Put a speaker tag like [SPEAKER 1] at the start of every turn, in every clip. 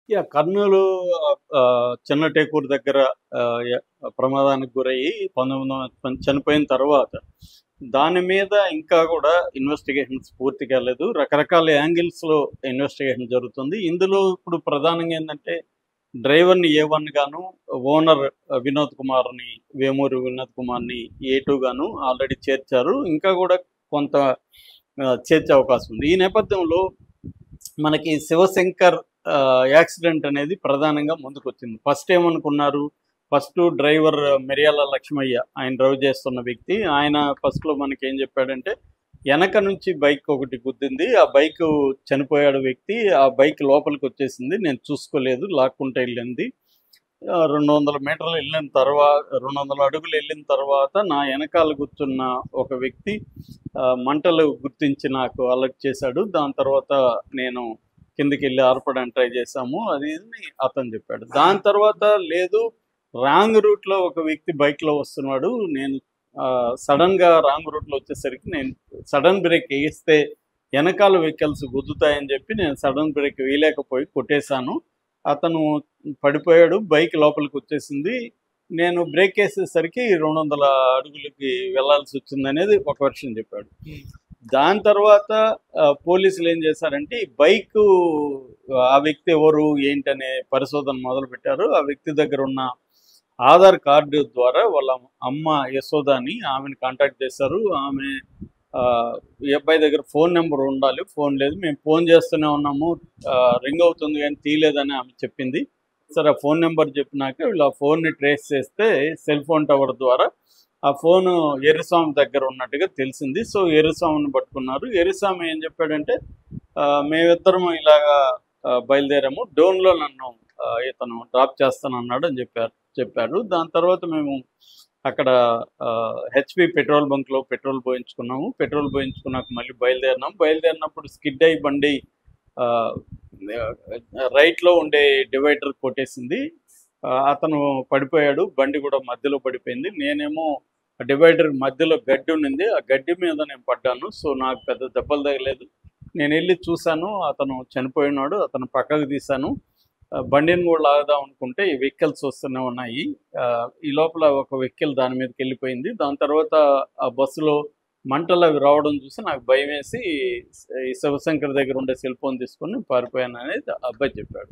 [SPEAKER 1] కర్నూలు చిన్న టేకూరు దగ్గర ఆహ్, య ప్రమాదానికి గురయ్యి 19 చనిపోయిన తర్వాత, దాని మీద ఇంకా గూడా ఇన్వెస్టిగేషన్స్ పూర్తి కాలేదు. రకరకాల యాంగిల్స్‌లో ఇన్వెస్టిగేషన్ జరుగుతుంది. ఇందులో ఇప్పుడు ప్రధానంగా ఏందంటే, డ్రైవర్‌ని ఏ1 గాను, ఓనర్ వినోద్ కుమార్‌ని, వేమూరి వినోద్ కుమార్‌ని ఏ2 గాను ఆల్రెడీ చేర్చారు. ఇంకా గూడా కొంత చేర్చే అవకాశం ఉంది. ఈ నేపథ్యంలో మనకి శివశంకర్ యాక్సిడెంట్ అనేది ప్రధానంగా ముందుకొచ్చింది. ఫస్ట్ ఏమనుకున్నారు, ఫస్టు డ్రైవర్ మిర్యాల లక్ష్మయ్య ఆయన డ్రైవ్ చేస్తున్న వ్యక్తి. ఆయన ఫస్ట్‌లో మనకేం చెప్పాడంటే, ఎనక నుంచి బైక్ ఒకటి గుద్దింది. ఆ బైకు చనిపోయాడు వ్యక్తి. ఆ బైక్ లోపలికొచ్చేసింది. నేను చూసుకోలేదు. లాక్కుంటూ ఎళ్ళింది. 200 మీటర్లు ఎళ్ళిన 200 అడుగులు ఎళ్ళిన తర్వాత నా ఎనకాల కూర్చున్న ఒక వ్యక్తి మంటలు గుర్తించి నాకు అలర్ట్ చేశాడు. దాని తర్వాత నేను కిందకెళ్ళి ఆర్పడానికి ట్రై చేశాము. అది ఇది అని అతను చెప్పాడు. దాని తర్వాత లేదు, రాంగ్ రూట్‌లో ఒక వ్యక్తి బైక్‌లో వస్తున్నాడు. నేను సడెన్‌గా రాంగ్ రూట్‌లో వచ్చేసరికి నేను సడెన్ బ్రేక్ ఎగిస్తే ఎనకాల వెహికల్స్ గుద్దుతాయని చెప్పి నేను సడెన్ బ్రేక్ వేయలేకపోయి కొట్టేశాను. అతను పడిపోయాడు. బైక్ లోపలికొచ్చేసింది. నేను బ్రేకేసేసరికి 200 అడుగులకి వెళ్ళాల్సొచ్చిందనేది ఒక వెర్షన్ చెప్పాడు. దాని తర్వాత పోలీసులేం చేశారంటే, ఈ బైకు ఆ వ్యక్తి ఎవరు, ఏంటనే పరిశోధన మొదలుపెట్టారు. ఆ వ్యక్తి దగ్గరున్న ఆధార్ కార్డు ద్వారా వాళ్ళ అమ్మ యశోద అని ఆమెని కాంటాక్ట్ చేశారు. ఆమె ఈ అబ్బాయి దగ్గర ఫోన్ నెంబర్ ఉండాలి. ఫోన్ లేదు. మేము ఫోన్ చేస్తూనే ఉన్నాము. రింగ్ అవుతుంది గానీ తీయలేదని ఆమె చెప్పింది. సరే, ఆ ఫోన్ నెంబర్ చెప్పినాక వీళ్ళు ఆ ఫోన్‌ని ట్రేస్ చేస్తే సెల్ ఫోన్ టవర్ ద్వారా ఆ ఫోను ఎర్రస్వామి దగ్గర ఉన్నట్టుగా తెలిసింది. సో, ఎర్రస్వామిని పట్టుకున్నారు. ఎర్రస్వామి ఏం చెప్పాడంటే, మేమిద్దరం ఇలాగా బయలుదేరాము. డోన్‌లో నన్ను ఇతను డ్రాప్ చేస్తానన్నాడు అని చెప్పారు. దాని తర్వాత మేము అక్కడ హెచ్‌పి పెట్రోల్ బంక్‌లో పెట్రోల్ పోయించుకున్నాము. పెట్రోల్ పోయించుకున్నాక మళ్ళీ బయలుదేరినాం. బయలుదేరినప్పుడు స్కిడ్ అయ్యి బండి ఆహ్, రైట్‌లో ఉండే డివైడర్ కొట్టేసింది. అతను పడిపోయాడు. బండి కూడా మధ్యలో పడిపోయింది. నేనేమో డివైడర్ మధ్యలో గడ్డి ఉండింది. ఆ గడ్డి మీద నేను పడ్డాను. సో, నాకు పెద్ద దెబ్బలు తగలేదు. నేనెళ్ళి చూసాను. అతను చనిపోయున్నాడు. అతను పక్కకు తీశాను. బండిని కూడా లాగుదాం అనుకుంటే ఈ వెహికల్స్ వస్తూనే ఉన్నాయి. ఈ లోపల ఒక వెహికల్ దాని మీదకెళ్ళిపోయింది. దాని తర్వాత ఆ బస్సులో మంటలవి రావడం చూసి నాకు భయమేసి ఈ శివశంకర్ దగ్గర ఉండే సెల్ ఫోన్ తీసుకొని పారిపోయాననేది ఆ అబ్బాయి చెప్పాడు.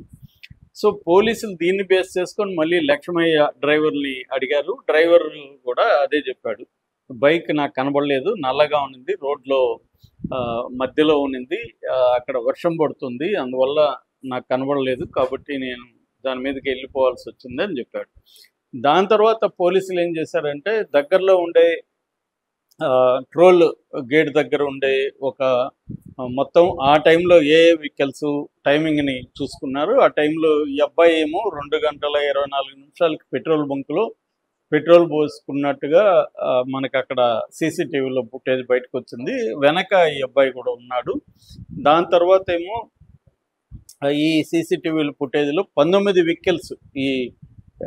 [SPEAKER 1] సో, పోలీసులు దీన్ని బేస్ చేసుకొని మళ్ళీ లక్ష్మయ్య డ్రైవర్‌ని అడిగారు. డ్రైవర్ కూడా అదే చెప్పాడు. బైక్ నాకు కనబడలేదు. నల్లగా ఉన్నింది. రోడ్‌లో మధ్యలో ఉన్నింది. అక్కడ వర్షం పడుతుంది. అందువల్ల నాకు కనబడలేదు. కాబట్టి నేను దాని మీదకి వెళ్ళిపోవాల్సొచ్చింది అని చెప్పాడు. దాని తర్వాత పోలీసులు ఏం చేశారంటే, దగ్గరలో ఉండే ట్రోల్ గేట్ దగ్గర ఉండే ఒక మొత్తం ఆ టైంలో ఏ వెహికల్స్ టైమింగ్‌ని చూసుకున్నారు. ఆ టైంలో ఈ అబ్బాయి ఏమో 2 గంటల 24 నిమిషాలకి పెట్రోల్ బంక్‌లో పెట్రోల్ పోసుకున్నట్టుగా మనకక్కడ సీసీటీవీలో ఫుటేజ్ బయటకొచ్చింది. వెనక ఈ అబ్బాయి కూడా ఉన్నాడు. దాని తర్వాతేమో ఈ సీసీటీవీల ఫుటేజ్‌లో 19 వెహికల్స్ ఈ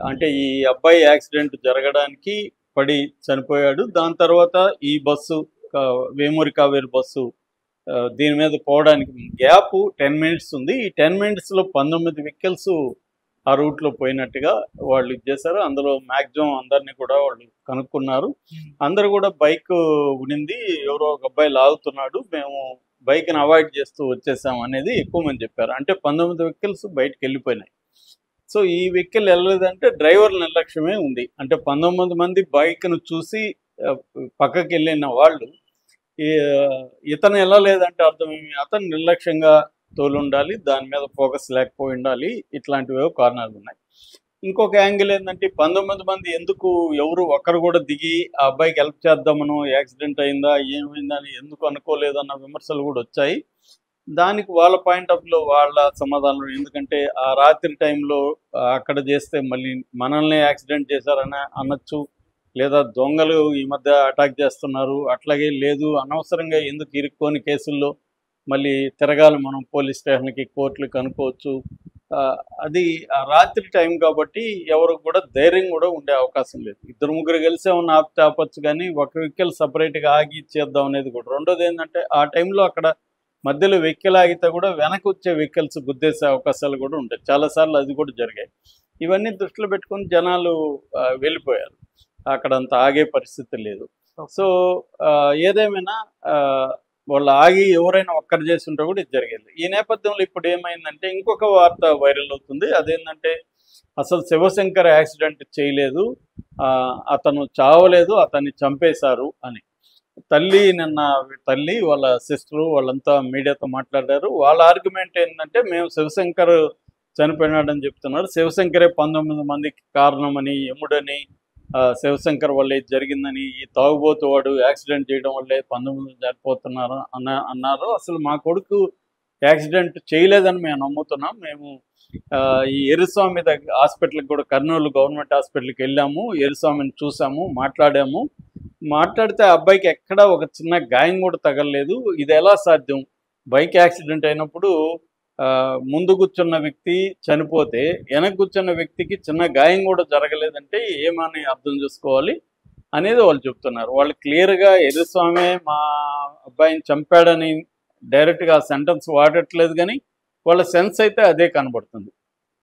[SPEAKER 1] అంటే ఈ అబ్బాయి యాక్సిడెంట్ జరగడానికి పడి చనిపోయాడు. దాని తర్వాత ఈ బస్సు వేమూరి కావేరి బస్సు దీని మీద పోవడానికి గ్యాప్ 10 మినిట్స్ ఉంది. ఈ 10 మినిట్స్‌లో 19 వెహికల్స్ ఆ రూట్‌లో పోయినట్టుగా వాళ్ళు ఇది చేశారు. అందులో మాక్సిమం అందరిని కూడా వాళ్ళు కనుక్కున్నారు. అందరూ కూడా బైక్ ఉనింది. ఎవరో ఒక అబ్బాయి లాగుతున్నాడు. మేము బైక్‌ని అవాయిడ్ చేస్తూ వచ్చేసాం అనేది ఎక్కువ మంది చెప్పారు. అంటే 19 వెహికల్స్ బయటికెళ్ళిపోయినాయి. సో, ఈ వెహికల్ ఎళ్ళలేదంటే డ్రైవర్ నిర్లక్ష్యమే ఉంది. అంటే 19 మంది బైక్‌ను చూసి ఆహ్, పక్కకెళ్ళిన వాళ్ళు ఈ ఇతను ఎళ్ళలేదంటే అర్థమేమి? అతను నిర్లక్ష్యంగా తోలుండాలి. దాని మీద ఫోకస్ లేకపోయుండాలి. ఇట్లాంటివేవో కారణాలున్నాయి. ఇంకొక యాంగిల్ ఏందంటే 19 మంది ఎందుకు ఎవరు ఒక్కరు కూడా దిగి ఆ అబ్బాయికి హెల్ప్ చేద్దామనో, యాక్సిడెంట్ అయిందా? ఏమైందని ఎందుకు అనుకోలేదన్న విమర్శలు కూడా వచ్చాయి. దానికి వాళ్ళ పాయింట్ ఆఫ్ వ్యూలో వాళ్ళ సమాధానం. ఎందుకంటే ఆ రాత్రి టైంలో అక్కడ చేస్తే మళ్ళీ మనల్నే యాక్సిడెంట్ చేశారని అనొచ్చు. లేదా దొంగలు ఈ మధ్య అటాక్ చేస్తున్నారు. అట్లాగే లేదు, అనవసరంగా ఎందుకు ఇరుక్కోని కేసుల్లో మళ్ళీ తిరగాలి మనం పోలీస్ స్టేషన్‌కి, కోర్టులకి అనుకోవచ్చు. ఆహ్, అది ఆ రాత్రి టైం కాబట్టి ఎవరికి కూడా ధైర్యం కూడా ఉండే అవకాశం లేదు. ఇద్దరు ముగ్గురు కలిసి ఏమన్నా ఆపితే ఆపొచ్చు గానీ, ఒక వెహికల్ సెపరేట్‌గా ఆగి చేద్దాం అనేది కూడా. రెండోదేంటంటే ఆ టైంలో అక్కడ మధ్యలో వెహికల్ ఆగితే కూడా వెనక వచ్చే వెహికల్స్ గుద్దేసే అవకాశాలు కూడా ఉంటాయి. చాలాసార్లు అది కూడా జరిగాయి. ఇవన్నీ దృష్టిలో పెట్టుకొని జనాలు వెళ్ళిపోయారు. అక్కడ అంత ఆగే పరిస్థితి లేదు. సో ఏదేమైనా వాళ్ళు ఆగి ఎవరైనా ఒక్కరు చేస్తుంటే కూడా ఇది జరిగేది. ఈ నేపథ్యంలో ఇప్పుడు ఏమైందంటే ఇంకొక వార్త వైరల్ అవుతుంది. అదేంటంటే అసలు శివశంకర్ యాక్సిడెంట్ చేయలేదు, అతను చావలేదు, అతన్ని చంపేశారు అని నిన్న తల్లి వాళ్ళ సిస్టరు వాళ్ళంతా మీడియాతో మాట్లాడారు. వాళ్ళ ఆర్గ్యుమెంట్ ఏంటంటే మేము శివశంకర్ చనిపోయినాడని చెప్తున్నారు. శివశంకరే 19 మందికి కారణమని, యముడని, శివశంకర్ వల్లే జరిగిందని, ఈ తాగుబోతు వాడు యాక్సిడెంట్ చేయడం వల్లే 19 చనిపోతున్నారు అన్నారు. అసలు మా కొడుకు యాక్సిడెంట్ చేయలేదని మేము నమ్ముతున్నాం. మేము ఈ ఎరుస్వామి దగ్గర హాస్పిటల్కి కూడా కర్నూలు గవర్నమెంట్ హాస్పిటల్కి వెళ్ళాము, ఎరుస్వామిని చూసాము, మాట్లాడాము. మాట్లాడితే అబ్బాయికి ఎక్కడా ఒక చిన్న గాయం కూడా తగలలేదు. ఇది ఎలా సాధ్యం? బైక్ యాక్సిడెంట్ అయినప్పుడు ముందు కూర్చున్న వ్యక్తి చనిపోతే వెనక కూర్చున్న వ్యక్తికి చిన్న గాయం కూడా జరగలేదంటే ఏమని అర్థం చేసుకోవాలి అనేది వాళ్ళు చెప్తున్నారు. వాళ్ళు క్లియర్గా ఎరుస్వామి మా అబ్బాయిని చంపాడని డైరెక్ట్గా సెంటెన్స్ వాడట్లేదు, కానీ వాళ్ళ సెన్స్ అయితే అదే కనబడుతుంది.